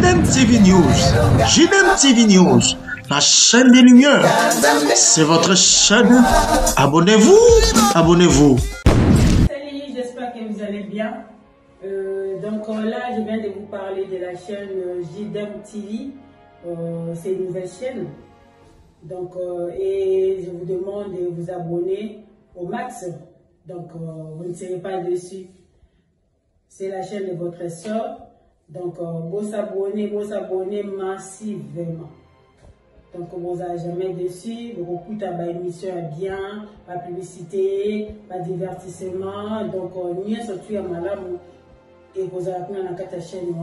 JDM TV News. JDM TV News, la chaîne des Lumières. C'est votre chaîne. Abonnez-vous, abonnez-vous. Salut, j'espère que vous allez bien. Là, je viens de vous parler de la chaîne JDM TV. C'est une nouvelle chaîne. Et je vous demande de vous abonner au max. Vous ne serez pas dessus. C'est la chaîne de votre soeur. Vous s'abonner massivement. Vous n'avez jamais dessus. Vous écoutez ma émission bien, ma publicité, ma divertissement. Mieux surtout à madame et vous avez la chaîne.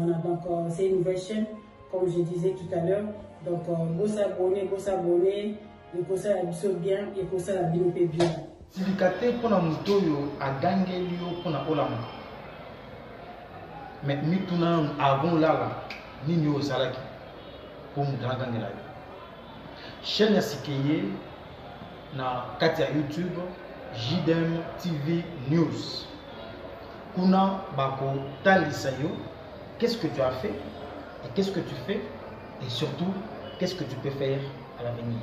C'est une nouvelle chaîne, comme je disais tout à l'heure. Vous s'abonner, et pour ça la biso bien, et pour ça la bien. Silikate pour la mutoyo a gagné lieu pour la olama. Mais mituna avant là, ni nous salaki pour nous gagner là. Chaîne Sikeye na katia YouTube JDM TV News. Kuna bako talisayo. Qu'est-ce que tu as fait et qu'est-ce que tu fais et surtout qu'est-ce que tu peux faire à l'avenir.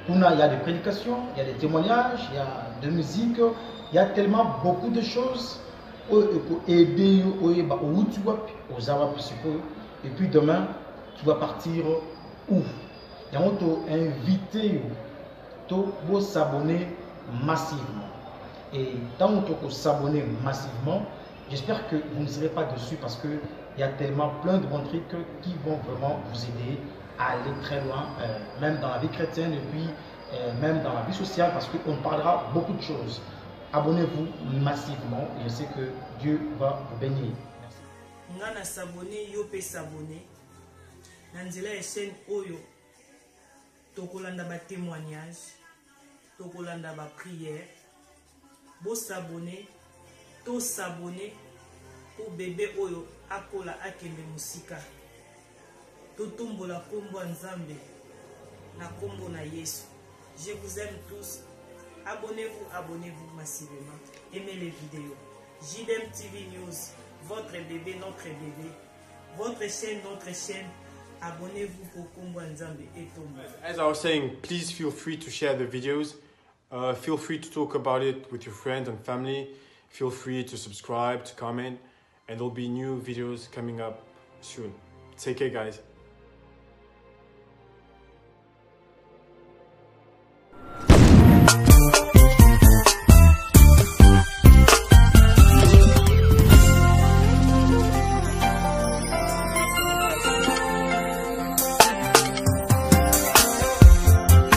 Il y a des prédications, il y a des témoignages, il y a de musique, il y a tellement beaucoup de choses pour aider et puis demain tu vas partir où? Il y a invité à s'abonner massivement. Et tant que vous s'abonnez massivement, j'espère que vous ne serez pas dessus parce qu'il y a tellement plein de bons trucs qui vont vraiment vous aider à aller très loin, même dans la vie chrétienne et puis même dans la vie sociale parce qu'on parlera beaucoup de choses. Abonnez-vous massivement et je sais que Dieu va vous bénir. Merci. Ngana s'abonner, yo pe s'abonner. Nanzela chaîne Oyo. Tokolanda ba témoignage, tokolanda ba prière. Bo s'abonner, to s'abonner pour bébé Oyo akola akende musika. Totumbola kombo nzambe na kombo na Yesu. Je vous aime tous. Abonnez-vous massivement. Aimez les vidéos. JDM TV News, votre bébé, notre bébé. Votre chaîne, notre chaîne. Abonnez-vous pour kombo nzambe et tombo. As I was saying, please feel free to share the videos. Feel free to talk about it with your friends and family. Feel free to subscribe, to comment. And there'll be new videos coming up soon. Take care, guys.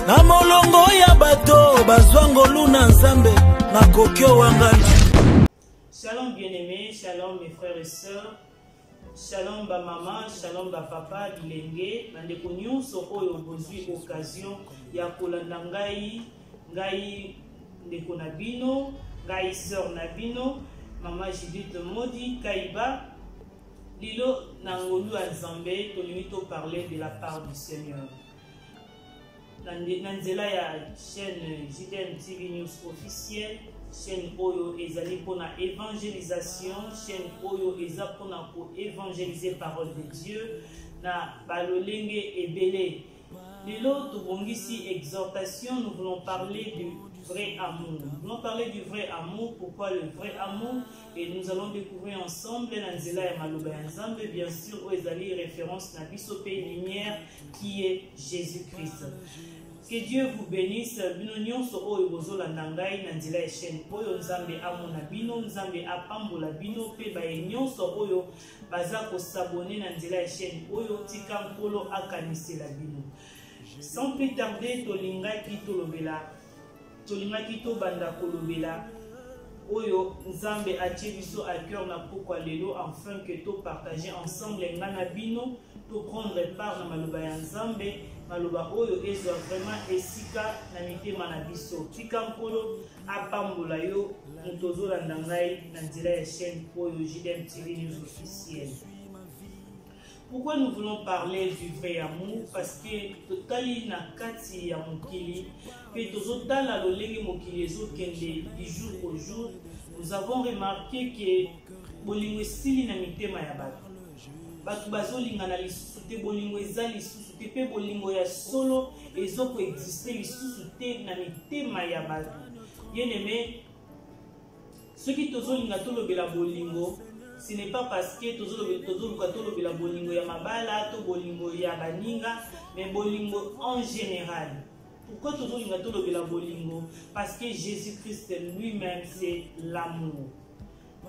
Na molongo ya bato bazwango luna nzambe na kokyo wangana. Shalom bien-aimés, shalom mes frères et sœurs. Shalom ba maman, shalom ba papa bilenge. Bandeko nyonso oyo bozwi occasion ya kolanda ngai ndeko na bino, ngai sœur na bino, maman Judith Modi Kaiba. Lilo na ngolu ya Nzambe tolingi to parler de la part du Seigneur. Nanzela ya chaîne JDM TV News officielle, chaîne Oyo ezali pona évangélisation, chaîne Oyo eza pona ko évangéliser parole de Dieu na balolenge ebele. Lelo tobongisi exhortation, nous voulons parler du vrai amour. Nous voulons parler du vrai amour. Pourquoi le vrai amour? Et nous allons découvrir ensemble Nanzela ya Maloba ya Nzambe, bien sûr, où ezali référence na biso pe lumière qui est Jésus-Christ. Que Dieu vous bénisse. Bino nyonso oyo bozolanda ngai na nzela ya chaîne oyo Nzambe amona bino, Nzambe apambola bino pe ba nyonso oyo baza ko s'abonner na nzela ya chaîne oyo tika nkolo akanisela bino. Sans plus tarder, tolingaki to banda kolobela oyo Nzambe atie biso à cœur na pokwa lelo afin que to partager ensemble ngana bino, to prendre part na maloba ya Nzambe. Maloba oyo ezwa vraiment esika na mitema na biso. Tika nkolo apambola yo mutozolanda ngai na nzela ya chaîne oyo JDM TV News officielle. Pourquoi nous voulons parler du vrai amour? Parce que totali na kati ya mokili pe tozotala lolenge mokili ezokende du jour au jour, nous avons remarqué que bolingo esili na mitema ya bato. bato bazolingana lisusu te bolingo eza lisusu te pe bolingo ya solo ezokoexiste lisusu te na mitema ya bato. Bien aimé, soki tozolinga tolobela bolingo, ce n'est pas parce que tozoluka tolobela bolingo ya mabala to bolingo ya baninga, mais bolingo en général. Pourquoi tozolinga tolobela bolingo? Parce que Jésus-Christ lui-même c'est l'amour.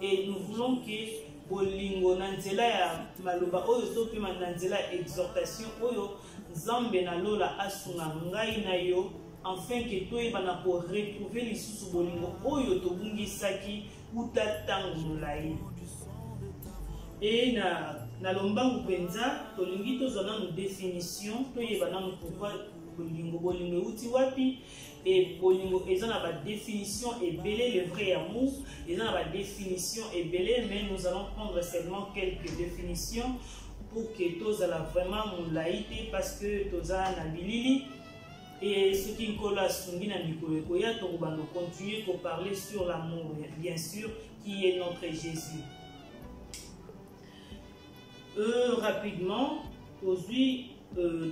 Et nous voulons que bolingo na nzela ya maloba oyo sope na nzela ya exhortation oyo Nzambe na lola asunga ngai na yo, afin que toyeba na ko retrouver lisusu bolingo oyo tobungisaki uta tango molai. Et na lombangu penza tolingi tozana no définition toyeba na pourquoi bolingo euti wapi. Et bolingo ezana ba définition ebele, le vrai amour ezana ba définition ebele, mais nous allons prendre seulement quelques définitions pour que tozala vraiment molaïté, parce que tozala na bilili. Et ce qui nkola sungi na mikolo koya to bando continuer ko parler sur l'amour, bien sûr, qui est notre Jésus. Rapidement aujourd'hui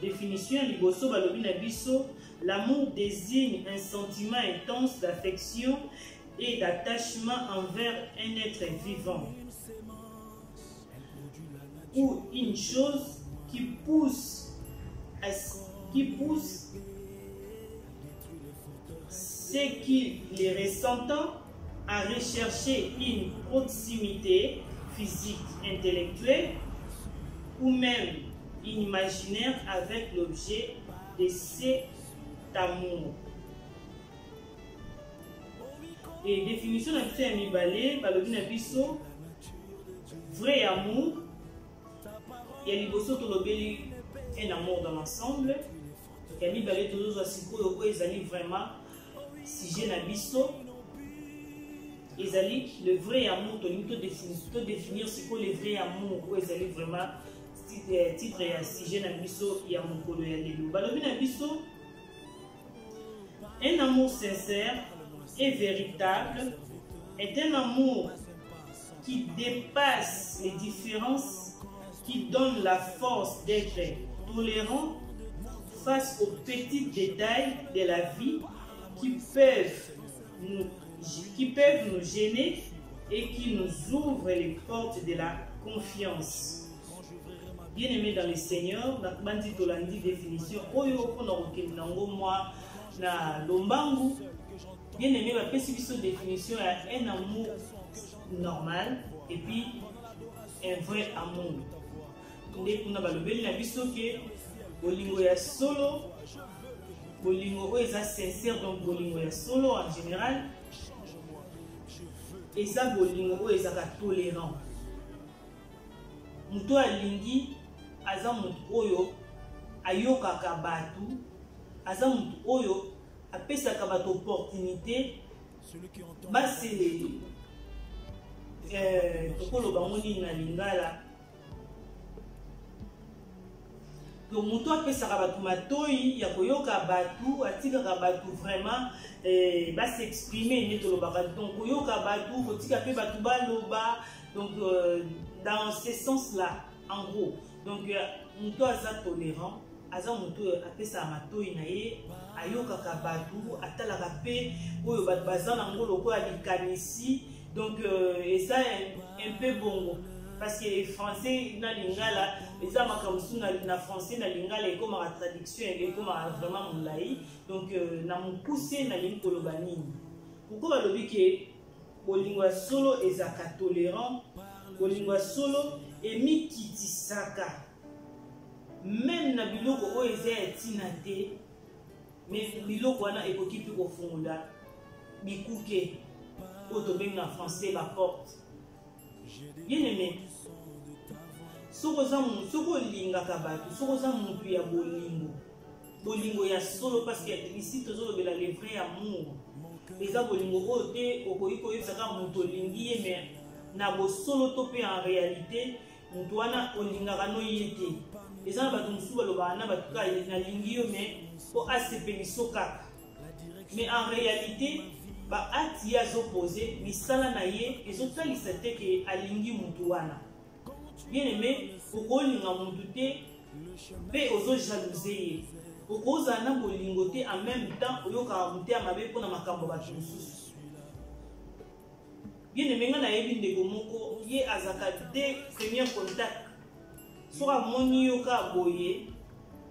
définition liboso balobi na biso. L'amour désigne un sentiment intense d'affection et d'attachement envers un être vivant, ou une chose qui pousse ceux qui les ressentent à rechercher une proximité physique, intellectuelle ou même imaginaire avec l'objet de cet amour. Et définition de la mibale, balobi na biso, vrai amour, il y a liboso tolobeli un amour dans l'ensemble. Il y a mibale tozo sikoyo ko ezali vraiment sujet na biso. Ezali le vrai amour, to définir ce que le vrai amour ko ezali vraiment titre ya sujet na biso ya mokolo ya lelo. Balobi na biso, un amour sincère et véritable est un amour qui dépasse les différences, qui donne la force d'être tolérant face aux petits détails de la vie qui peuvent nous gêner et qui nous ouvrent les portes de la confiance. Bien aimé dans le Seigneur, la bandi tolandi définition oyo pona okendango moi na lombangu. Bien aimé, la définition est un amour normal et puis un vrai amour. On a balobeli na biso ke bolingo ya solo, bolingo oyo eza sincère, donc bolingo ya solo en général, et ça bolingo oyo eza tolérant. Muto alingi aza mutu oyo ayokaka batu, aza mutu oyo apesaka bato opportunité basi tokoloba ngoni na lingala. Donc mutu apesaka bato matoi ya koyoka batu, atikaka batu vraiment basi exprimer ne tolobaka. Donc koyoka batu kotika pe batu baloba. Donc dans ce sens là en gros, donc mutu aza tolérant, aza mutu apesa matoi na ye, ayokaka batu, atalaka pe oyo batu baza nango lokola likanisi. Donc et ça un peu bongo, parce que français na lingala eza makamsu na français na lingala et comme la traduction et comme vraiment molai. Donc na mukuse na linkoloba nini pourquoi balobi ke bolingo ya solo ezaka tolérant, bolingo ya solo emikitisaka même na biloko oyo eza ya ntina te, mais biloko wana ekoki mpe kofungola bikuke oyo tobengi na français la porte. Bien aimé, soko olingaka bato, soko oza mutu ya bolingo ya solo, parce que ici tozolobela le vrai amour eza bolingo oyo te okoki koyebisaka mutu olingi ye, mais na bosolo to mpe en réalité mutu wana olingaka no ye te. Eza na bato mosusu balobaka na bato kaka nalingi yo mais po asepeliso kaka, mais en réalité ba ati ya zopose misala na ye ezotalisa te ke alingi mutu wana. bien aimé okolinga mutu te pe ozo jalouser okoza na bolingo te en même temps oyoka mutu ya mabe pona makambo bato mosusu bien aimé nga na yebi ndeko moko ye azaka de premier contact soka moni yoka boye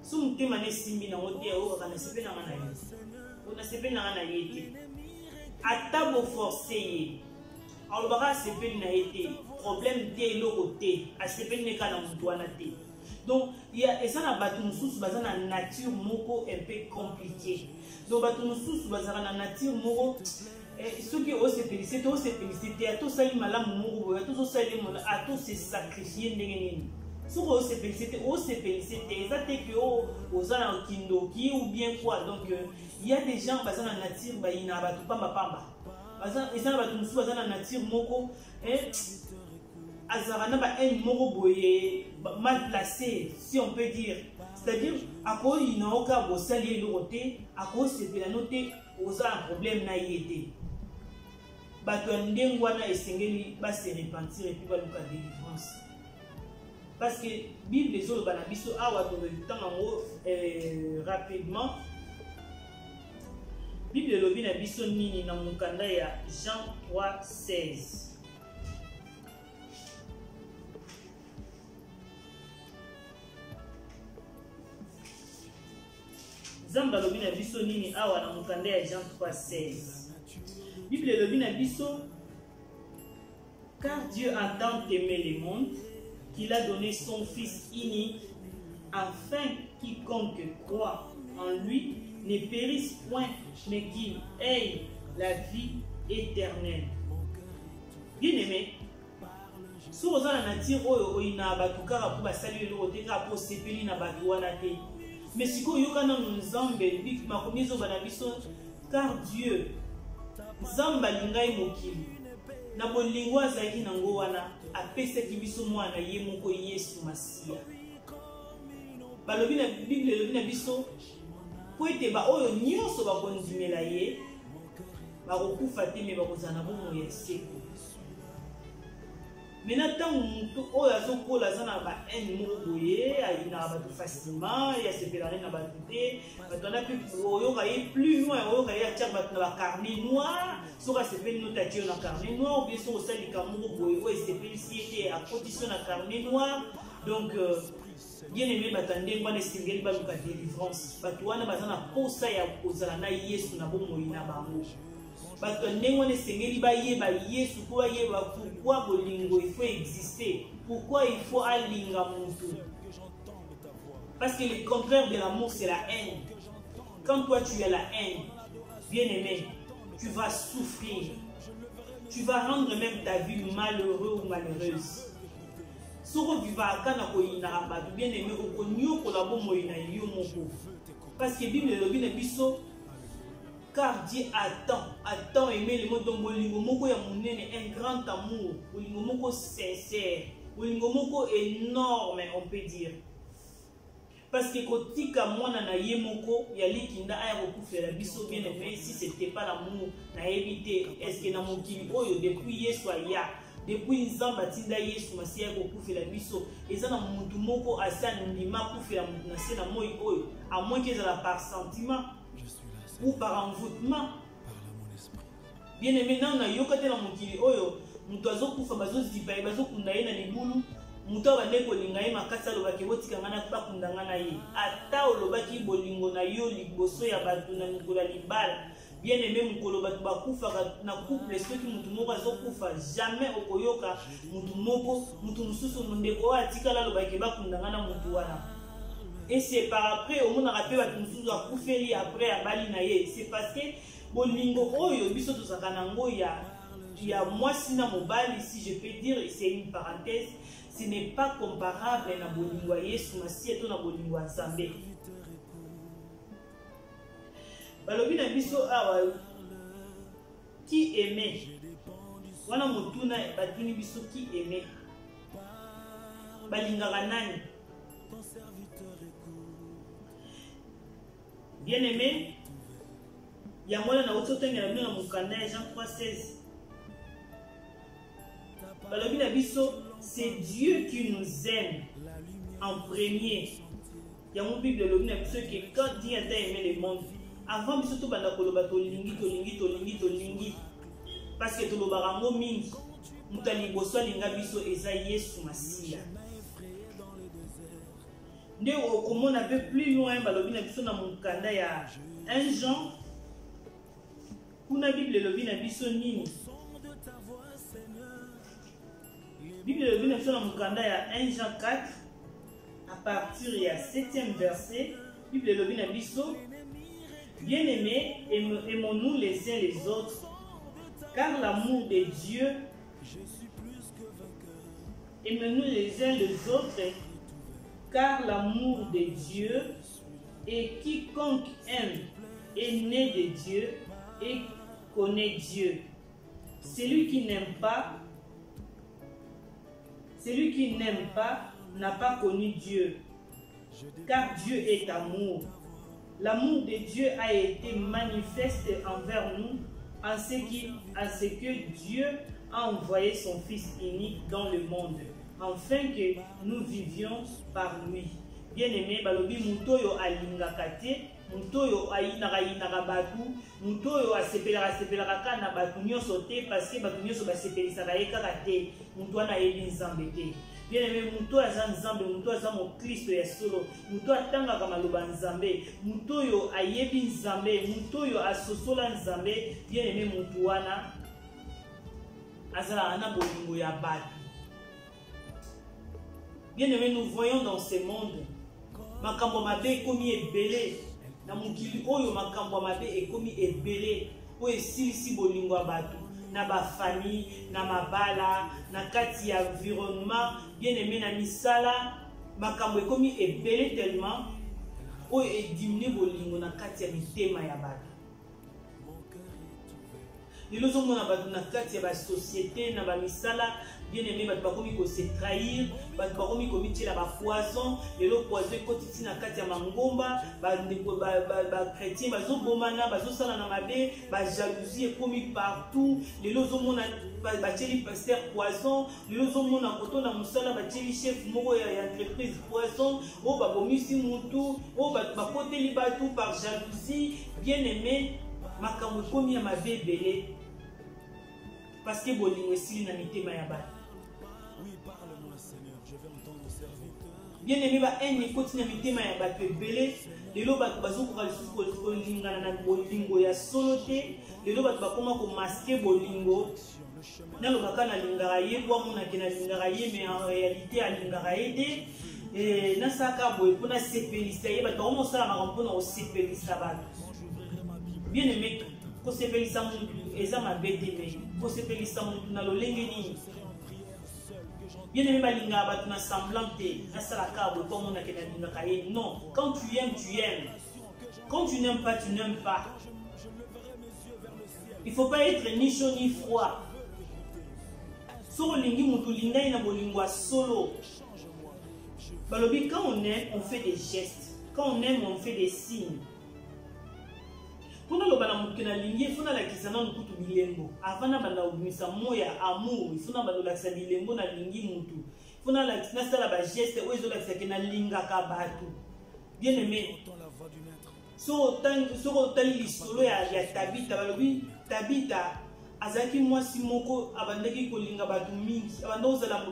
so mutema ne simbi na ngote oyoka na sepe na nga na ye ona sepe na nga na ye te ata bo forcer ye alobaka asepeli na ye te problème te eloko te asepeli ne ka na mutu wana te donc eza na bato mosusu baza na nature moko un peu compliqué donc bato mosusu bazaka na nature moko soki osepelise te osepelise te atosali malamu moko boye atozosali atose sacrifie ndenge nini soki osepelise te eza te ke oza na kindoki ou bien quoi donc il y a des gens baza na nature bayina bato pamba eza na bato mosusu baza na nature moko azara na ba haine moko boye mal placé si on peut dire, c'est-à-dire akoyina oka bosali eloko te akosepela no te oza un problème na ye te bato ya ndenge wana esengeli base repentir epuis baluka délivrance parce que Bible ezoloba na biso awa tokotanga yango rapidement. Bible elobi na biso nini na mokanda ya Jean 3:16. Zamba elobi na biso nini awa na mokanda ya Jean 3:16. Bible elobi na biso car Dieu a tant aimé le monde qu'il a donné son Fils unique, afin quiconque croit en lui ne périsse point, mais qu'il ait la vie éternelle. Bien-aimé, si vous avez un nature où il y a un batukara pour saluer le roteka pour sepeli na batuana te, mais si vous avez un nzambe, ma commission banabiso, car Dieu, nzamba lingai mokili. Na bolingo azaki nango wana apesaki biso mwana ye moko Yesu Masia. Balobi na Bible elobi na biso po ete ba oyo nyonso bakondimela ye bakokufa te me bakozala bomoi ya seko. Mena ntango mutu oyo azokola aza na ba haine moko boye ayinaka bato facilement yasepelane na bato te bato wana mpe oyoka ye plus loin oyoka ye atiaka bato na bacarnet noir soki asepeli no tatie yo na carnet noir ou bien soki osalika moko boye oyo esepelisi ye te akotisi yo na carnet noir. Donc bien aimé bato ya ndenge wana esengeli baluka délivrance bato wana baza na posa ya kozala na Yesu na bomoi na bango. Bato ndenge wana esengeli bayeba Yesu po bayeba pourquoi bolingo il faut exister, pourquoi il faut alinga mutu. Parce que le contraire de l'amour c'est la haine. Quand toi tu as la haine, bien aimé, tu vas souffrir, tu vas rendre même ta vie malheureux ou malheureuse. Soko viva kana ko ina bato bien aimé okonyo ko la bomoi na yo moko. Parce que Bible elobi na biso car Dieu a tant aimé le monde dont bolingo moko ya munene, un grand amour, bolingo moko sincère, bolingo moko énorme on peut dire. Parce que kotika mwana na ye moko ya likinda aya kokufela biso bien aimé, si c'était pas l'amour na éviter est-ce que na mokili oyo depuis Yesu aya depuis nzamba tinda Yesu Masia kokufela biso eza na mutu moko asa ndima kufela mutu na se na moi oyo à moins que ezala par sentiment ou par envoûtement. Bien aimé, na yoka te na mokili oyo mutu azokufa bazozipa ye bazokunda ye na libulu mutu abande kolinga ye makasi alobaki botika nga na bakundanga na ye ata olobaki bolingo na yo liboso ya bato na mikolo ya libala. Bien aimé, mukolo bato bakufaka na couple soki mutu moko azokufa jamais okoyoka mutu mosusu ndeko oyo atikala alobaki bakundanga na mutu wana. Et c'est par après au monde rappelle à tout à koufeli après à bali na ye c'est parce que bolingo oyo biso to sakanango ya moi sina mobali si je peux dire c'est une parenthèse ce n'est pas comparable na bolingo ya Yesu Masia to na bolingo ya Nzambe. Balobi na biso awa qui aimait wana mutuna batuni biso qui aimait balingaka nani. Bien aimé, il y a moi na ototenga na mukanda Jean 3:16. Balobi na biso c'est Dieu qui nous aime en premier. Il y a mon Bible que quand Dieu a aimé le monde, avant de tout parce que tout le barango mingi, mutali boso linga biso eza Yesu Masiya. Nde on a peu plus loin balobi na biso na mukanda ya 1 Jean. Kuna Bible lobi na biso nini? Bible lobi na biso na mukanda ya 1 Jean 4 à partir du 7e verset. Bible lobi na biso, bien-aimés, aimons-nous les uns les autres, car l'amour de Dieu, aimons-nous les uns les autres, car l'amour de Dieu, et quiconque aime est né de Dieu et connaît Dieu. Celui qui n'aime pas n'a pas connu Dieu, car Dieu est amour. L'amour de Dieu a été manifeste envers nous en ce que Dieu a envoyé son Fils unique dans le monde, afin que nous vivions par lui. Bien-aimé, balobi mutoyo alingakate, mutoyo ayinaka batu, mutoyo asepelaka na batu nyonso te, parce que batu nyonso basepelisaka ye kaka te, mutu wana yebi nzambe te. Bien-aimé, muto aza nzambe, muto aza mo Kristo ya solo, muto atangaka maloba nzambe, mutoyo ayebi nzambe, mutoyo asosola nzambe. Bien-aimé, mutu wana azala na bolingo ya batu. Bien-aimé, nous voyons dans ce monde makambo mabe ekomi ebele, na mukili oyo makambo mabe ekomi ebele, o esilisi bolingo ya batu, na ba famille, na mabala, na kati ya environnement. Bien-aimé, na misala makambo ekomi ebele tellement o edimine bolingo na kati ya mitema ya batu. Lelo zomona batu na kati ya ba société na ba misala, bien-aimé, batu bakomi ko se trahir, batu bakomi ko mitela ba poison, lelo poison kotiti na kati ya mangomba, ba chrétien bazo bomana, bazo sala na mabe, ba jalousie ekomi partout. Lelo zomona ba teli pasteur poison, lelo zomona koto na musala ba teli chef moko ya entreprise poison, o ba bomisi mutu, o ba koteli batu par jalousie. Bien-aimé, makambo ekomi ya mabe ebele, parce que bolingo esili na mitema ya batu. Bien-aimé, ba eni koti na mitema ya batu ebele, lelo batu bazokoka lisusu kolingana na bolingo ya solo te, lelo batu bakoma ko maske bolingo. Nalobaka na lingaka ye, bwamonake na lingaka ye, mais en réalité alingaka ye te. Nasaka boye mpona sepelisa ye, batu bakoma osalamaka mpona osepelisa batu. Bien-aimé, kosepelisa mutu eza mabe te, me kosepelisa mutu na lolenge nini? Bien-aimé, balinga batu na semblant te, nasalaka boye kwa monake na lingaka ye. Non, quand tu aimes, tu aimes. Quand tu n'aimes pas, tu n'aimes pas. Il ne faut pas être ni chaud ni froid. Soro lingi mutu linga ina bolingwa solo. Balobi, quand on aime, on fait des gestes. Quand on aime, on fait des signes. Pour nous, il faut que bilembo. Avant de moya amour, il faut que bilembo na lingi mutu. Il faut que geste où ils ont linga kabatu. Bien aimé. So autant l'isolo ya Tabita, Tabita azaki mwasi moko abandaki kolinga batu mingi, abandozala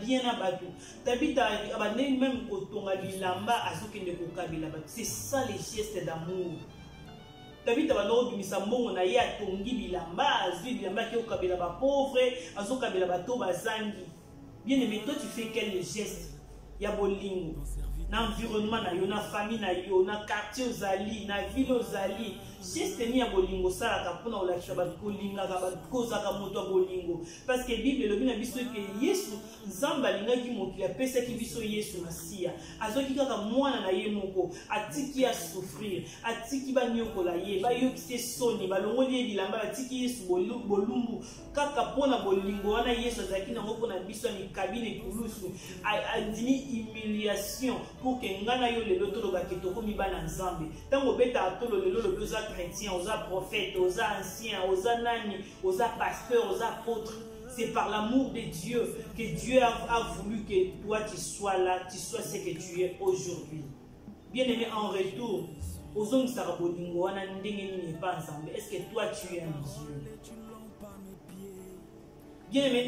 bien na batu. Tabita abandaki même kotonga bilamba azokende kokabila batu. C'est ça les gestes d'amour. Tabita bandoko bimisa mbongo na ye atongi bilamba, azwi bilamba ki okabila ba pauvre, azokabila bato bazangi. Bien aimé, toi tu fais quel geste ya bolingo? Na environnement na yo, na famille na yo, na quartier ozali, na ville ozali, geste ni ya bolingo salaka mpona olakisa bato kolingaka bato kozaka moto ya bolingo. Parce que Bible elobi na biso eke Yesu Nzambe alingaki mokili apesaki biso Yesu Masiya, azwaki kaka mwana na ye moko, atiki ya souffrir, atiki banyokola ye, bayokisi soni, balongoli ye bilamba, atiki Yesu bolumbu kaka mpona bolingo wana. Yesu azalaki nango mpona biso ya mikabine ekulusu, adini humiliation pour que ngana yo lelo toloba ke tokomi bana Nzambe. Tango beta atolo lelo lobi oza chrétien, oza prophète, oza ancien, oza nani, oza pasteur, oza apôtre. C'est par l'amour de Dieu que Dieu a voulu que toi tu sois là, tu sois ce que tu es aujourd'hui. Bien-aimé, en retour, est-ce que toi tu es un Dieu? Bien-aimé,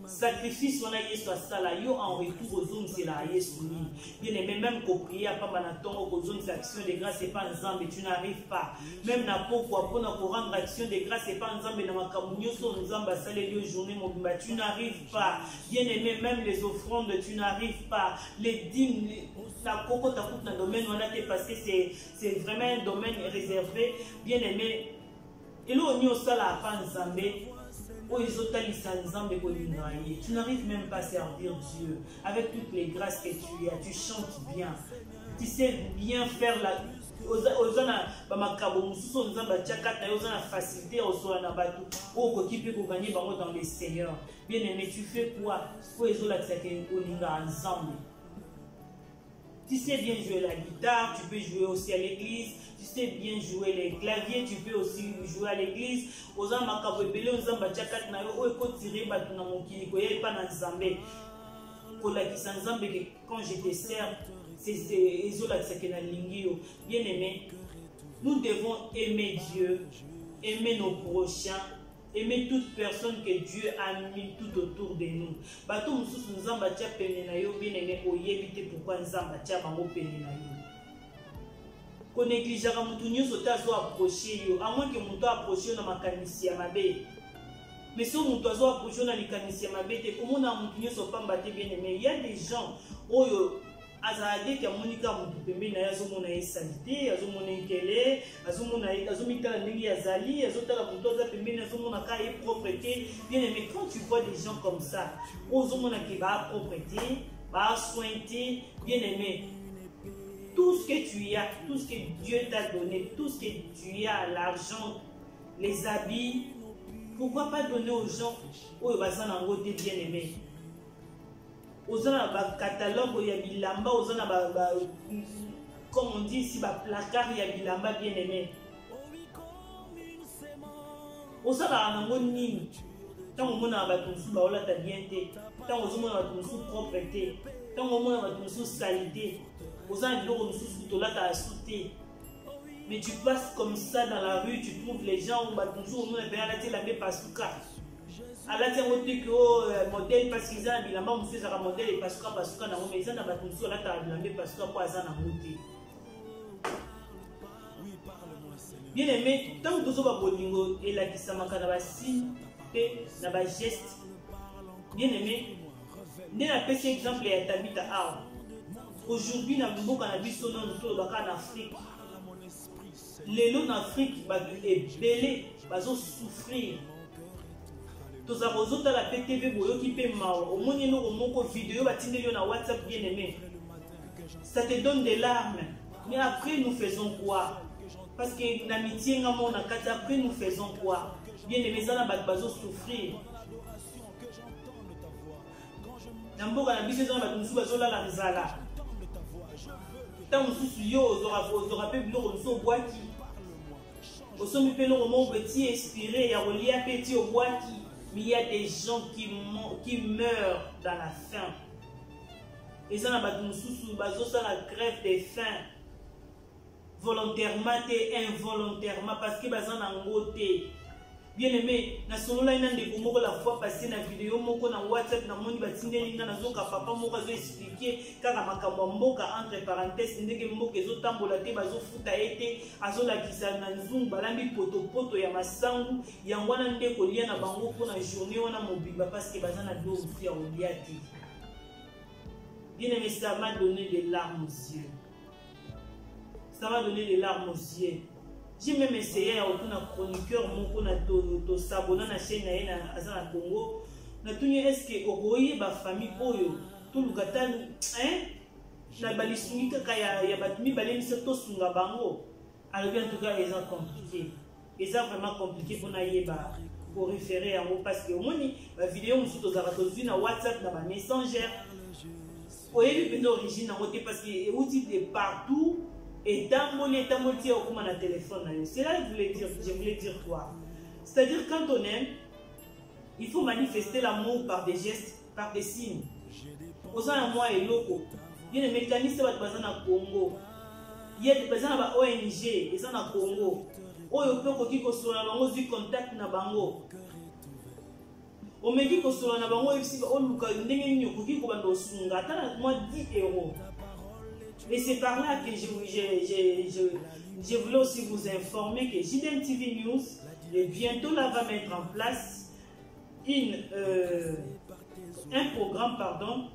sacrifice on a yeso sala yo en retour aux hommes c'est la yeso ni bien aimé même qu'on prier à pas manaton aux hommes c'est action de grâce c'est pas ensemble tu n'arrives pas même na pourquoi pour rendre action de grâce c'est pas ensemble na makamunyo so nzamba salé yo journée mobimba tu n'arrives pas bien aimé même les offrandes tu n'arrives pas les dîmes la coco ta coupe dans domaine on a été parce que c'est vraiment un domaine réservé bien aimé et là on y au sala pas ensemble. Tu n'arrives même pas à servir Dieu avec toutes les grâces que tu as. Tu chantes bien. Tu sais bien faire la facilité dans les Seigneurs. Bien aimé, tu fais quoi? Tu sais bien jouer la guitare, tu peux jouer aussi à l'église. Tu sais bien jouer les claviers, tu peux aussi jouer à l'église. Quand je te sers, bien aimé, nous devons aimer Dieu, aimer nos prochains, aimer toute personne que Dieu a mis tout autour de nous. Qu'on négligera mutu nyonso tazo approcher yo à moins que mutu approcher na makanisi ya mabe mais si mutu azo approcher na likanisi ya mabe te comment na mutu nyonso pamba te bien aimé il y a des gens oyo azade ki amonika mutu pembe na yazo mona esalite azo mona nkele azo mona azo mitala ndenge ya zali azo tala mutu azo pembe na azo mona ka e propreté bien aimé quand tu vois des gens comme ça ozo mona ki ba propreté ba sointé bien aimé. Tout ce que tu as, tout ce que Dieu t'a donné, tout ce que tu as, l'argent, les habits, pourquoi pas donner aux gens où ils vont bien aimé? Aux gens un catalogue, il y a bilamba, aux gens comme on dit ici, placard, il y a bilamba bien aimé. Aux gens un nini. Tant au monde a battu baola ta bien té, tant au monde a battu propreté, tant au monde a battu salité. Mais tu passes comme ça dans la rue, tu trouves les gens, on va toujours nous la même pasuka. À la tête, on dit que modèle parce qu'ils ont la maman, c'est un modèle et pasuka dans mon maison, on va toujours la même pasuka pour azan à monter. Bien aimé, tant que tu vas bolingo et la kisamaka na ba signe et na ba geste. Bien aimé, n'est la petit exemple et tabita a. Aujourd'hui, dans le monde, en Afrique, les lots en Afrique est belé, ils souffrir. Tous les la PTV, qui paient mal. Au moins, il y a une vidéo, na WhatsApp bien aimé. Ça te donne des larmes. Mais après, nous faisons quoi? Parce que l'amitié, après, nous faisons quoi? Bien aimé, ça va souffrir. Dans le monde, on a tant on aura pu nous boîti. Au sommet de mon petit inspiré, il y a un petit au boîti. Mais il y a des gens qui meurent dans la faim. Et ça n'a pas de sous la grève des faim. Volontairement et involontairement parce que bazan en côté. Bien aimé, na solo la ina ndeko moko la fois passée na vidéo moko na WhatsApp na moni batinde linga na zoka papa moko azo expliquer kaka makambo mboka entre parenthèses ndenge mboka ezo tambola te bazo futa ete azo la kisa na nzungu balambi poto ya masangu yango na ndeko lia na bango pona journée wana mobimba parce que bazana do ya oliati. Bien aimé, ça m'a donné des larmes aux yeux. Ça m'a donné des larmes aux yeux. J'ai même essayé à un chroniqueur mon s'abonner à la chaîne à Congo. Est-ce que Oroye ba famille Oyo tout le gatan na balisumi kaka ya batumi balemi to sunga bango. Alors bien en tout cas ils sont compliqués. Ils sont vraiment compliqués pour naïeba pour référer à moi parce que au moins la vidéo nous tous à na WhatsApp na Messenger. Oyebi ben d'origine en côté parce que outil de partout. et tamboli au comment na téléphone. C'est là que je voulais dire quoi? C'est-à-dire quand on aime, il faut manifester l'amour par des gestes, par des signes. Aux gens moi et locaux. Il y a des mécanismes qui sont au Congo. Il y a des personnes à ONG, ils sont au Congo. Oh, il peut qu'il y ait du contact na bango. On me dit que sur la bango ici, on nous a donné une cookie pour nous sunga. T'as moi 10 €. Et c'est par là que je voulais aussi vous informer que JDM TV News et bientôt là va mettre en place un programme, pardon.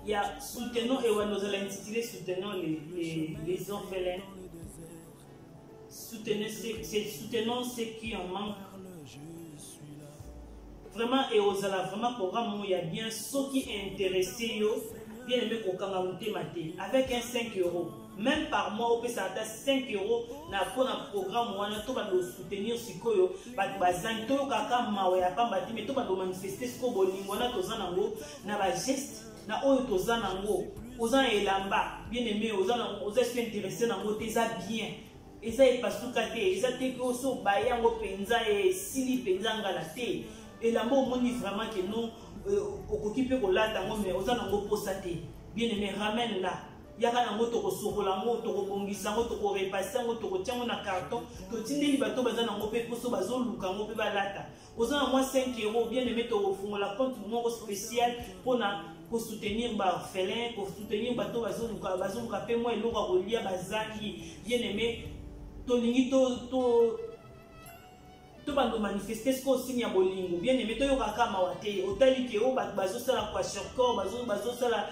Il y a soutenons et on nous a intitulé soutenons les orphelins. Soutenons ceux qui en manquent. Vraiment, et aux ala vraiment programme où il y a bien ceux qui est intéressé, bien aimé au Kangamoute Maté, avec un 5 €. Même par mois, on peut s'attendre 5 € pour un programme où on va soutenir ce que vous avez besoin de mais tout va manifester ce que vous avez besoin de geste, na oyo toza nango, oza elamba, bien aimé, oza intéressé nango, teza bien. Et ça est pas sous côté, et ça te que oso bayango penza et sili penza ngala te. Et là, on dit vraiment que nous, on occupe pour là, mais on a un gros posaté. Bien aimé, ramène là. Il y a un autre ressort, un autre bongis, un autre repassé, un autre tient un carton. Tu tiens les bateaux, bazan en opé pour ce bazon, luka, on peut balata. Aux ans, moi 5 €, bien aimé, tu refous la compte, mon spécial pour soutenir orphelin, pour soutenir bateau, bazon, bazon, capé, moi, et l'eau à relier, bazaki, bien aimé, tout va nous manifester ce qu'on signe à Bolingo. Bien aimé, tu as kamawate, otali ke o bazo sala kwa shortcore, bazo sala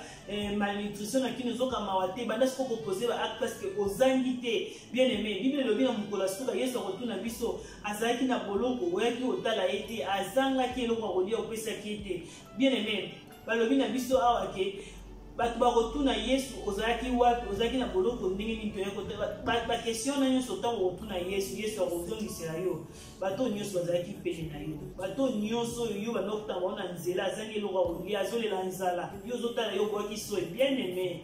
malnutrition qui nous ont kamawate, banda ce qu'on propose parce que aux invités, bien aimé, Bible le bien mukola suka yeso retourna biso, azaki na boloko, oyaki otala ete, azanga ki eloko rodi opesa ki ete. Bien aimé, balobi na biso awa ke batu barotuna Yesu ozalaki wapi ozalaki na boloko ndenge nini ba question na nyonso tango otuna Yesu akozongisela yo bato nyonso bazalaki pene na yo bato nyonso yo banokutanga wana nzela azangi eloko akolia azolela nzala yo ozotala yo boaki soe bien aimé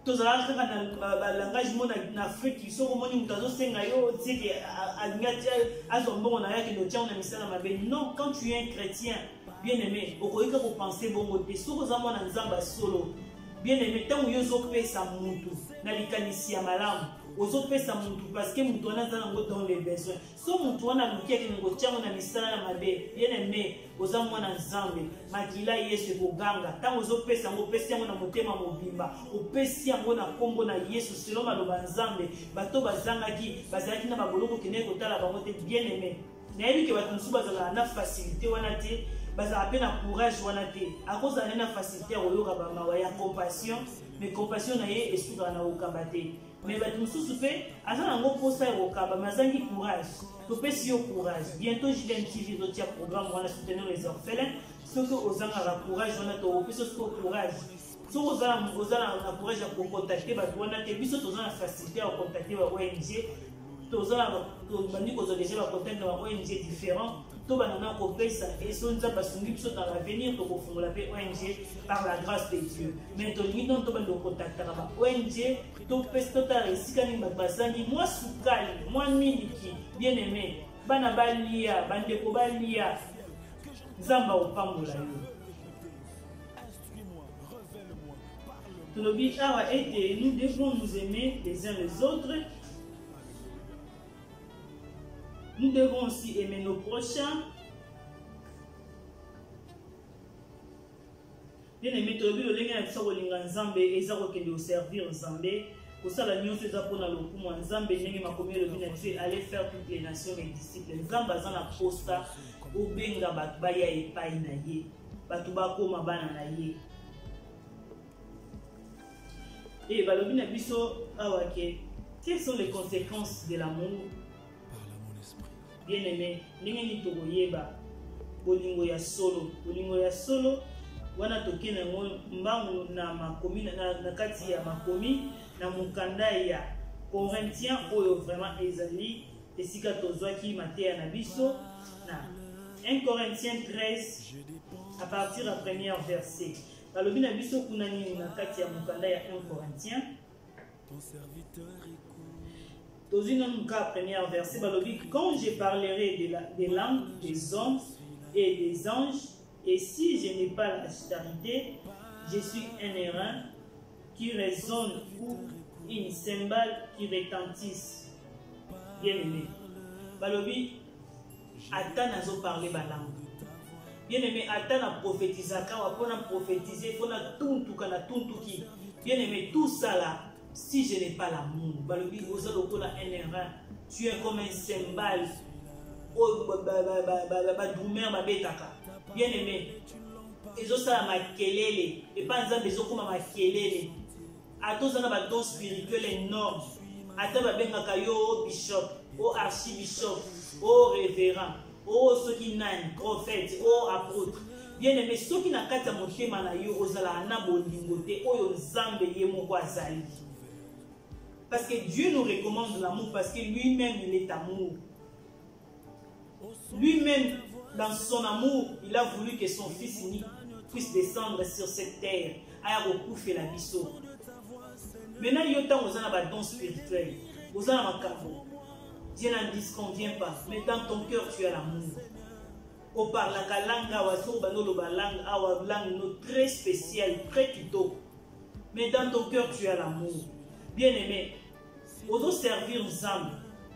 tozalaka kaka na langage mo na Afrique soko moni moto azosenga yo tieke alingati azwa mbongo na yake notiango na misala mabe. Non, quand tu es un chrétien bien aimé, okoyika ko penser bongo te soko za mwana nzamba solo bien aimé tango yo zopesa mutu na likanisi ya malamu ozopesa mutu parce que mutu wana za nango dans les besoins so mutu wana lukia ke ngo tiango na misala na mabe bien aimé oza mwana nzambe makila Yesu koganga tango ozopesa ngo pesi yango na motema mobimba opesi yango na kombo na Yesu selon maloba nzambe bato bazangaki bazalaki na baboloko kene kotala bango te bien aimé nayebi ke bato mosusu bazala na facilité wana te baza appel à courage wana te à cause de la facilité à oyoka ba ya compassion mais compassion na ye esuka na okabate mais ba mususu pe azana ngo posa ya okaba mazangi courage to pesi yo courage bientôt JDM TV dotia programme wana soutenir les orphelins ce que ozanga la courage wana to pesi so courage so ozana na courage à contacter ba wana te biso tozana facilité à contacter ba ONG tozana bandi ko déjà ba contacter ba ONG différents. Et son dans l'avenir, ONG par la grâce de Dieu. Mais nous avons contact avec ONG, moi Soukali, moi Miliki, bien aimé, Banabalia, Bandekobalia, Zamba au Pambola. Nous devons nous aimer les uns les autres. Nous devons aussi aimer nos prochains. Bien aimé, tu as vu le lien avec Nzambe et ça va servir Nzambe. Pour ça, la nyonso eza pona lokumu Nzambe ndenge makomi le bien tu aller faire toutes les nations et disciples. Nzambe azana na posta obenga batu baya epai na ye. Batu bakoma bana na ye. Et balobi na biso awake. Quelles sont les conséquences de l'amour? Bien aimé, ndenge ni tokoyeba bolingo ya solo wana tokena mbangu na makomi na kati ya makomi na mukanda ya Corinthiens oyo vraiment ezali esika tozwaki mateya na biso na 1 Corinthiens 13 à partir du premier verset. balobi na biso kuna nini na kati ya mokanda ya 1 Corinthiens. Dans une première verset, balobi, quand je parlerai des langues des hommes et des anges, et si je n'ai pas la charité, je suis un airain qui résonne ou une cymbale qui retentisse. Bien aimé, balobi, ata nazo parler ba langue. Bien aimé, ata na prophétisaka, wapona prophétiser, pona tuntuka na tuntuki. Bien aimé, tout ça là, si je n'ai pas l'amour, balobi, oza lokola un airain, tu es comme un cymbale. Oh, ba betaka. Bien aimé, et ça ma kelele, et pas en besoin comme ma kelele. À tous on a un don spirituel énorme. À ta bengaka yo bishop, au archibishop, au révérend, au ceux qui n'ont prophète, au apôtre. Bien aimé, ceux qui n'ont pas monté manayo ozala na bolingote, oyo nzambe yemoko azali. Parce que Dieu nous recommande l'amour, parce que lui-même il est amour. Lui-même, dans son amour, il a voulu que son fils unique puisse descendre sur cette terre. À recouvrir la biseau. Maintenant, il y a autant de dons spirituels. Vous avez un caveau. Dieu n'en disconvient pas. Mais dans ton cœur, tu as l'amour. On parle la langue très spéciale, très tuto. Mais dans ton cœur, tu as l'amour. Bien aimé, on doit servir aux âmes.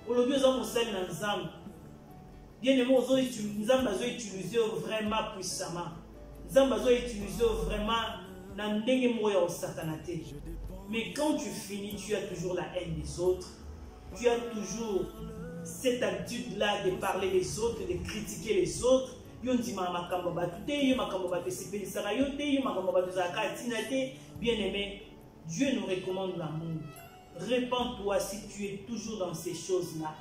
On doit servir aux âmes. Bien aimé, nous avons utilisé vraiment puissamment. Nous avons utilisé vraiment dans le satanate. Mais quand tu finis, tu as toujours la haine des autres. Tu as toujours cette habitude-là de parler des autres, de critiquer les autres. Bien aimé, Dieu nous recommande l'amour. Répands-toi si tu es toujours dans ces choses-là.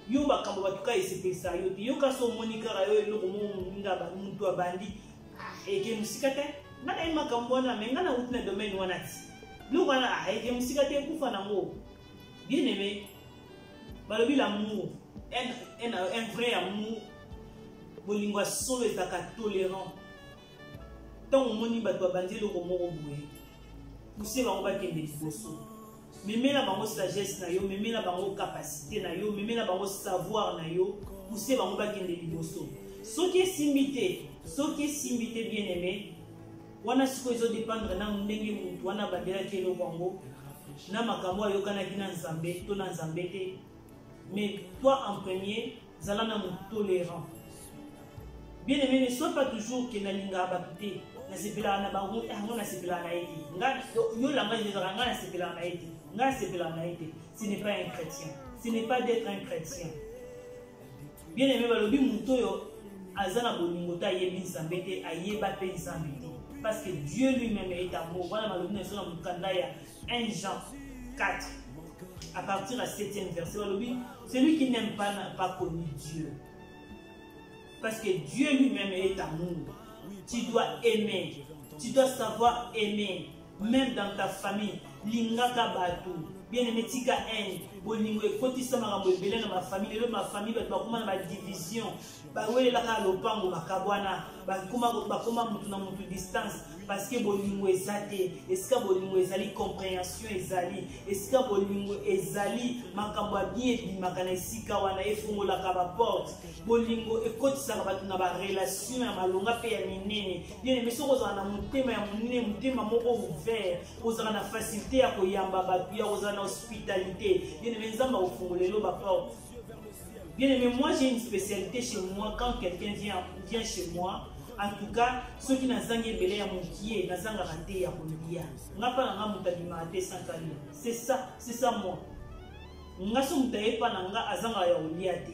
Yo makambo batuka esepesa yo yo kaso monika ra yo eloko nga ba muntu abandi eke musikate na kai makambo na menga na utna domaine wana ti lo wana eke musikate kufa na ngo. Bien aimé, balobi l'amour un vrai amour bolingwa solo etaka tolérant tant moni bato abandi eloko moko boye pousse bango bakende liboso. Memela bango sagesse na yo, memela bango capacité na yo, memela bango savoir na yo, pousser bango bakende liboso. Ce qui est simité bien aimé, wana siko izo dépendre na ndenge mutu wana badela kelo bango, na makambo ayokana kina nzambe, to na nzambe te. Mais toi en premier, zala na tolérant. Bien aimé, ne sois pas toujours que na linga bakute, na sepela na bango, na sepela na eti. Nga yo langa jezara nga na sepela na eti. Ce n'est pas un chrétien. Ce n'est pas d'être un chrétien. Bien aimé, balobi mutoyo azana bolingota yebi nzambete ayeba pe nzambete. Parce que Dieu lui-même est amour. Voilà balobi na sona mukanda ya 1 Jean 4. À partir de 7e verset, balobi celui qui n'aime pas n'a pas connu Dieu. Parce que Dieu lui-même est amour. Tu dois aimer. Tu dois savoir aimer. Même dans ta famille. Lingaka batu bien aimé tika haine bolingo ekotisa makambo ebele na ma famille lelo ma famille bato bakoma na ba division bawelelaka lopango bakabwana bakoma mutu na mutu distance parce que bolingo ezate esika bolingo ezali compréhension ezali esika bolingo ezali makambo bien ebimaka na esika wana efungolaka ba porte bolingo ekotisaka bato na ba relation ya malonga pe ya minene bien aimé soko ozala na motema ya monene motema moko ouvert ozala na facilité ya koyamba bato ya ozala na hospitalité. Bien aimé, nzamba ofungolelo ba porte. Bien aimé, moi j'ai une spécialité chez moi quand quelqu'un vient chez moi. En tout cas, ceux qui n'ont pas belé ya mokié, n'azanga raté ya kolia. Ngapa na ngamuta dimate sankali. C'est ça moi. Ngaso mutaye pa nanga azanga ya oliate.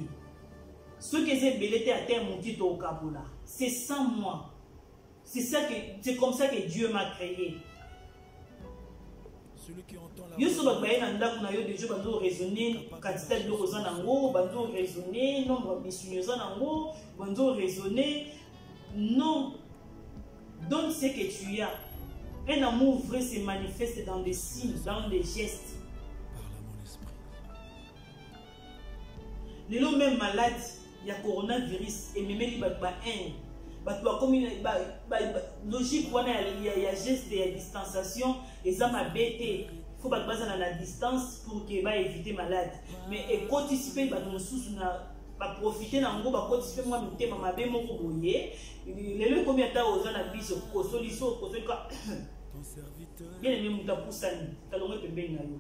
Ceux qui ont belé à terre mon titre au kabula. C'est ça moi. C'est comme ça que Dieu m'a créé. Yo so babaye na ndako na yo déjà banzo raisonner quantité de lokoza nango banzo raisonner nombre bisunyoza nango banzo raisonner non. Donc ce que tu as un amour vrai se manifeste dans des signes, dans des gestes. Les lots même malades, il y a coronavirus et même les ba haine. logique il y a geste de distanciation et ça m'a bêté. Il faut pas baser dans la distance pour que va éviter malade. Mais et participer bah nous sous na profiter na ngo ba participer moi muté mama be moko boye. Le combien de temps aux gens na biso ko solution ko ka bien aimé muta poussani talongo pembeni na yo.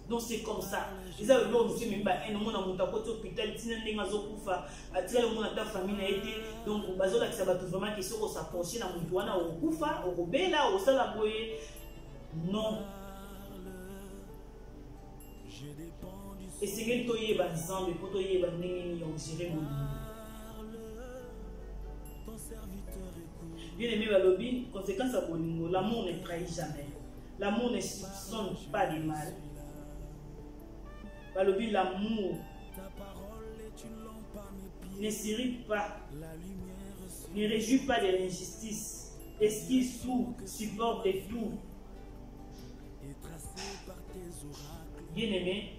Donc c'est comme ça. Les gens là monsieur même ba un monde na muta ko hôpital tina ndinga zo kufa atira le monde ta famille na été donc bazola ki ça ba tout vraiment que soko s'approcher na mutu wana o kufa o bela o sala boye. Non. Et c'est que toi y es ensemble, pour toi y est bien aimé Balobi, conséquence à Bolingo, l'amour ne trahit jamais. L'amour ne soupçonne pas du mal. Balobi, l'amour ne s'irrite pas, ne réjouit pas de l'injustice, esquive tout, supporte tout. Bien aimé,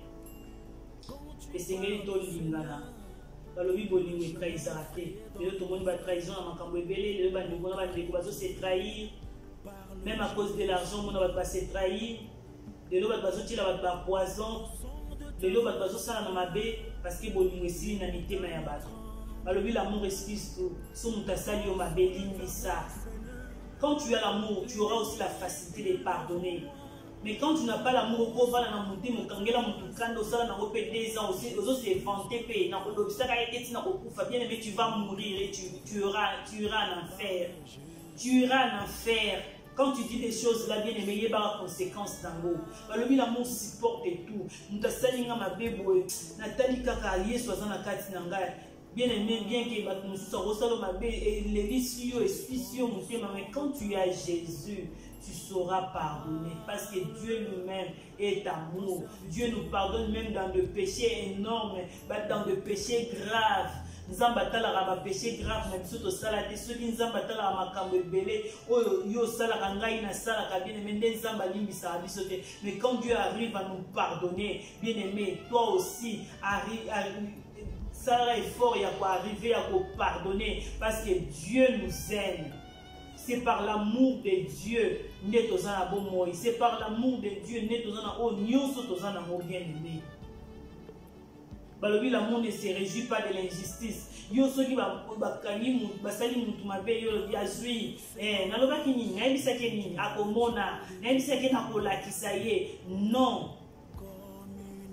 et c'est que tout l'ingana. Balobi bolingo trahissaraté. Et tout le monde va trahison à makambo ebele, le bande ko na bande ko bazo se trahir. Même à cause de l'argent, on va pas se trahir. De l'eau va bazo tila va poison. De l'eau va bazo ça na mabe parce que bolingo si na mitema ya bato. Balobi l'amour excuse tout. So mutasali o mabe limisa. Quand tu as l'amour, tu auras aussi la facilité de pardonner. Mais quand tu n'as pas l'amour, bien aimé, tu vas mourir et tu iras en enfer. Tu iras en enfer. Quand tu dis des choses là, bien aimé, il y a des conséquences dans l'eau. L'amour supporte tout. Bien aimé, bien que nous soyons mais quand tu as Jésus, tu sauras pardonner parce que Dieu lui-même est amour. Dieu nous pardonne même dans des péchés énormes, dans des péchés graves. Nous avons battu péché grave, même si tu as ceux qui nous ont battu la makambo belé, yo sala kangai na sala kabine mende nzamba limbisa abisote. Mais quand Dieu arrive à nous pardonner, bien aimé, toi aussi arrive. Ça est fort, il y a quoi arriver à pardonner parce que Dieu nous aime. C'est par l'amour de Dieu n'est aux en bon moi. C'est par l'amour de Dieu n'est aux en haut ni aux autres en bien aimé. Balobi l'amour ne se réjouit pas de l'injustice. Yo ceux qui va bakani basali mutu mabe yo biazui na loba kini na ebisa keni akomona na ebisa keni akola kisaye non.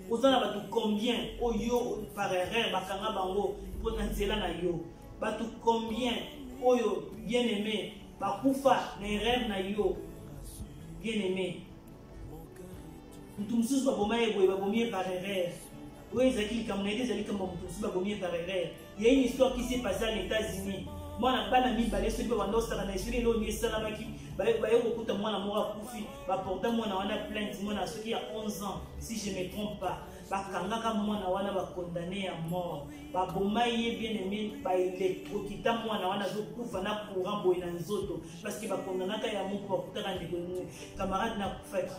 Vous en avez combien au yo par erreur bakanga bango pour nzela na yo batu combien oyo bien aimé bakufa na erreur na yo bien aimé mutu mususu babomaye boye babomie par erreur oui ezaki comme na ezali comme mutu mususu babomie par erreur. Il y a une histoire qui s'est passée aux États-Unis. Moi na bana mi balé ceux qui vont dans na isuri lo ni salamaki ba yo kokuta mwana moko kufi ba porta mwana wana plainte mwana ceux qui a 11 ans si je me trompe pas ba kangaka mwana wana ba condamné à mort ba bomaye bien aimé ba électrocute mwana wana zo kufa na courant boy na nzoto parce que ba condamnaka ya moko ba kutaka ndeko camarade na kufaki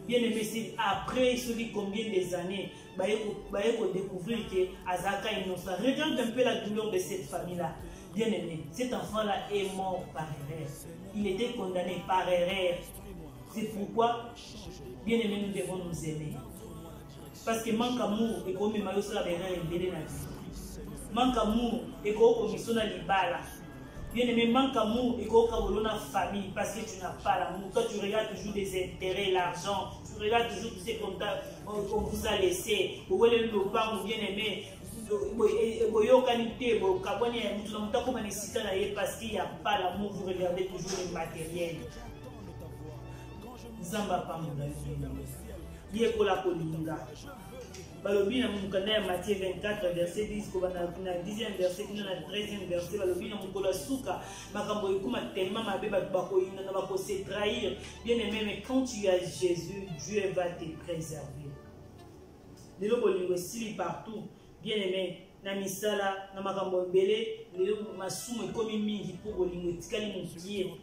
bien aimé c'est après celui combien des années ba yo découvrir que Azaka innocent. Regarde un peu la douleur de cette famille là. Bien aimé, cet enfant-là est mort par erreur. Il était condamné par erreur. C'est pourquoi, bien aimé, nous devons nous aimer. Parce que manque d'amour et comme il y a des erreurs et des manque d'amour et comme il y a des balles. Bien aimé, manque d'amour et comme il y a une famille parce que tu n'as pas l'amour. Toi, tu regardes toujours des intérêts, l'argent. Tu regardes toujours tous ces contacts qu'on vous a laissés. Vous voulez le parent bien aimé. Parce qu'il n'y a pas l'amour, vous regardez toujours le matériel. Zamba pas mon Balobi na mukana Matthieu 24 verset 10 ko bana na 10e verset na 13e verset balobi na mukola suka makambo ikuma tellement mabe ba ko ina na ba ko se trahir. Bien aimé, mais quand tu as Jésus, Dieu va te préserver. Les lobolingo sili partout. Bien aimé, na misala na makambo mbele lelo masumu ekomi mingi pour bolingo etikali mukie.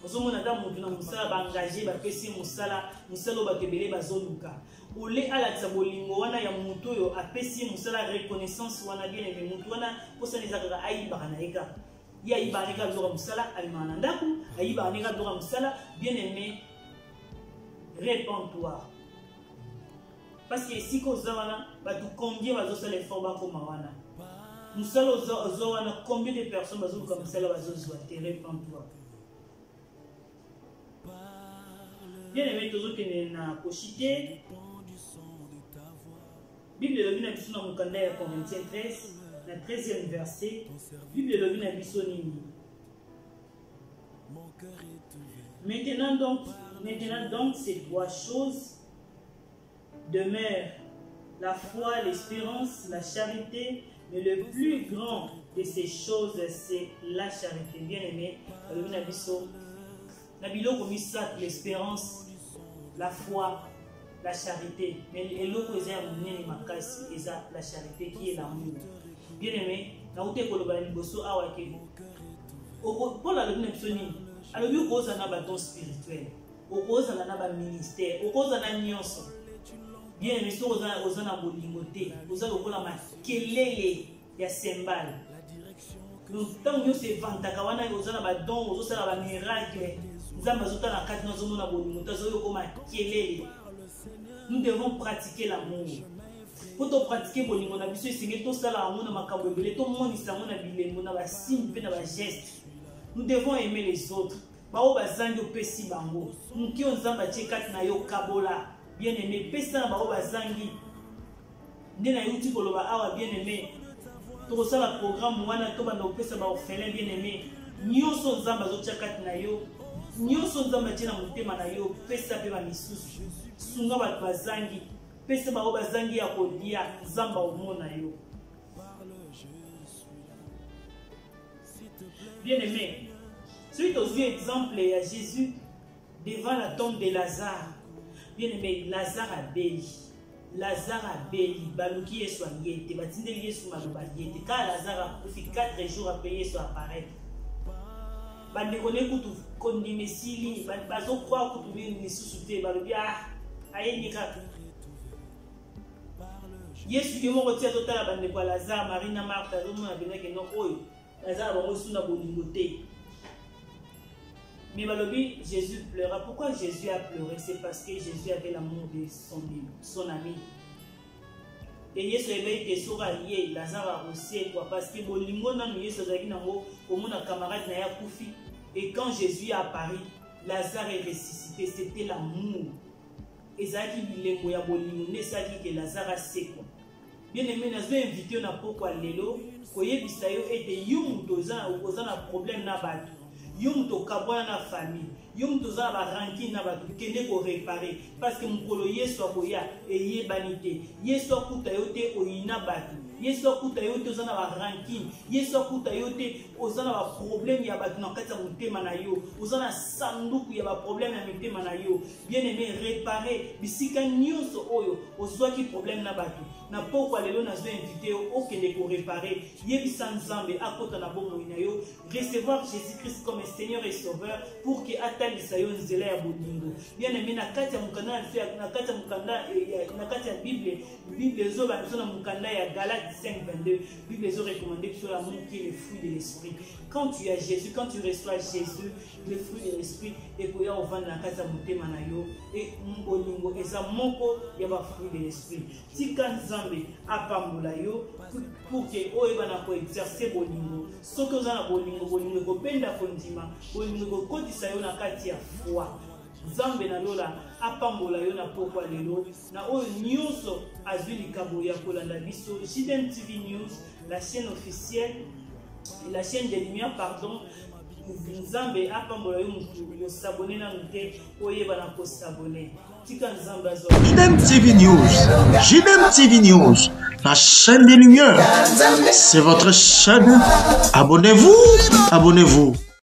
Ozomona da mutu na musala ba engager ba pesi musala ba kebele bazoluka. Olé à la tsabolingo wana ya mutu yo apesi musala reconnaissance wana bien aimé mutu wana posa nezaka ayiba na eka ya ayiba neka zoka musala alimana ndaku ayiba neka zoka musala bien aimé répands-toi parce que si ko zawana ba tu combien bazo sala effort ba ko mawana musala ozo wana combien de personnes bazo comme musala bazo zo te répands-toi bien aimé toujours que na pochité Bible de l'Ovina Bisso dans Mukanda ya Corinthiens 13, le 13e verset. Bible de l'Ovina Bisso Nini. Maintenant donc, ces trois choses demeurent la foi, l'espérance, la charité, mais le plus grand de ces choses, c'est la charité. Bien aimé, l'Ovina Bisso. Nabilo comme ça, l'espérance, la foi, la charité, mais l'autre est la charité qui est l'amour. Bien aimé, na ute koloba liboso awake. Pour la lune psoni, alors lui cause un abaton spirituel, au cause un abat ministère, au cause un nyonso. Bien aimé, so ozana bolimote, ozana kola makelele ya sembal. Nous tant mieux c'est vantaka wana ozana ba don, ozosala ba miracle. Nzamba zota na kati na zomo na bolimote, zo ko makelele. Nous devons pratiquer l'amour. Pour te pratiquer bolingo na biso isinge to sala amour na makambo ebele to monisa mona bilembo na ba signe pe na ba geste. Nous devons aimer les autres. Ba o bazangi opesi bango. Muki onzamba tchekati na yo kabola. Bien aimé pesa na ba o bazangi. Ndena yuti koloba awa bien aimé. To sala programme wana to ba na opesa ba orphelin bien aimé. Nyonso nzamba zo tchekati na yo. Nyonso nzamba tchena mutema na yo pesa pe ba misusu. Sunga ba bazangi pesa ba bazangi ya kodia zamba omona yo. Bien aimé, suite aux exemples à Jésus devant la tombe de Lazare. Bien aimé, Lazare a béni. Lazare a béni. Baluki est soigné. Te batinde lié sous ma lobalié. Quand Lazare a profité 4 jours à payer sur apparaître. Bande connaît que tu connais mesili. Bazo croire que tu viens de sous-souter. Baluki aye nika. Yesu qui m'a retiré total à bande quoi Lazare, Marina, Martha, tout le monde a venu que non oyo. Lazare va reçu na bolingoté. Mais balobi Jésus pleura. Pourquoi Jésus a pleuré? C'est parce que Jésus avait l'amour de son ami. Et Yesu avait été sora lié Lazare a reçu quoi parce que bolingo na Yesu zaki nango comme un camarade na ya kufi. Et quand Jésus a apparu, Lazare est ressuscité. C'était l'amour. Et ça qui dit les moya bolingo ne ça qui que Lazare a séqué. Bien aimé, nous avons invité na pourquoi lelo koye bisayo ete yum tozana ozana problème na batu. Yum to kabwana na famille. Yum tozana ba ranki na batu kende ko réparer parce que mukolo Yesu akoya eye banité. Yesu akuta yote oyina batu. Yesu akuta yote ozana ba ranki. Yesu akuta yote ozana ba problème ya batu na kata mutema na yo. Ozana sanduku ya ba problème na mutema na yo. Bien aimé, réparer bisika nyonso oyo ozwaki problème na batu. Na pourquoi lelo nazo invité au kende ko réparer. Yebisa Nzambe akota na bomo ina yo. Recevoir Jésus-Christ comme Seigneur et Sauveur pour que atalisa yo nzela ya bolingo. Bien aimé, na kati ya mukanda na kati ya mukanda na kati ya Bible zo ba na mukanda ya Galates 5:22. Bible zo recommandé que l'amour qui est le fruit de l'esprit. Quand tu as Jésus, quand tu reçois Jésus, le fruit de l'esprit et pour ya ovanda na kati ya mutema na yo et bolingo eza moko ya ba fruit de l'esprit. Tika Nzambe apambola yo pour que oyeba na ko exercer bolingo. Soki ozana bolingo ko benda kondima, bolingo ko kotisa yo na kati ya foi. Nzambe na lola apambola yo na pokwa lelo na oyo nyonso azwi likabo ya kolanda biso. JDM TV News, la chaîne officielle, la chaîne des lumières, pardon. Nzambe apambola yo mutu yo s'abonner na nte oyeba na ko s'abonner. Tika Nzambe azo. JDM TV News, JDM TV News, la chaîne des lumières. C'est votre chaîne. Abonnez-vous, abonnez-vous.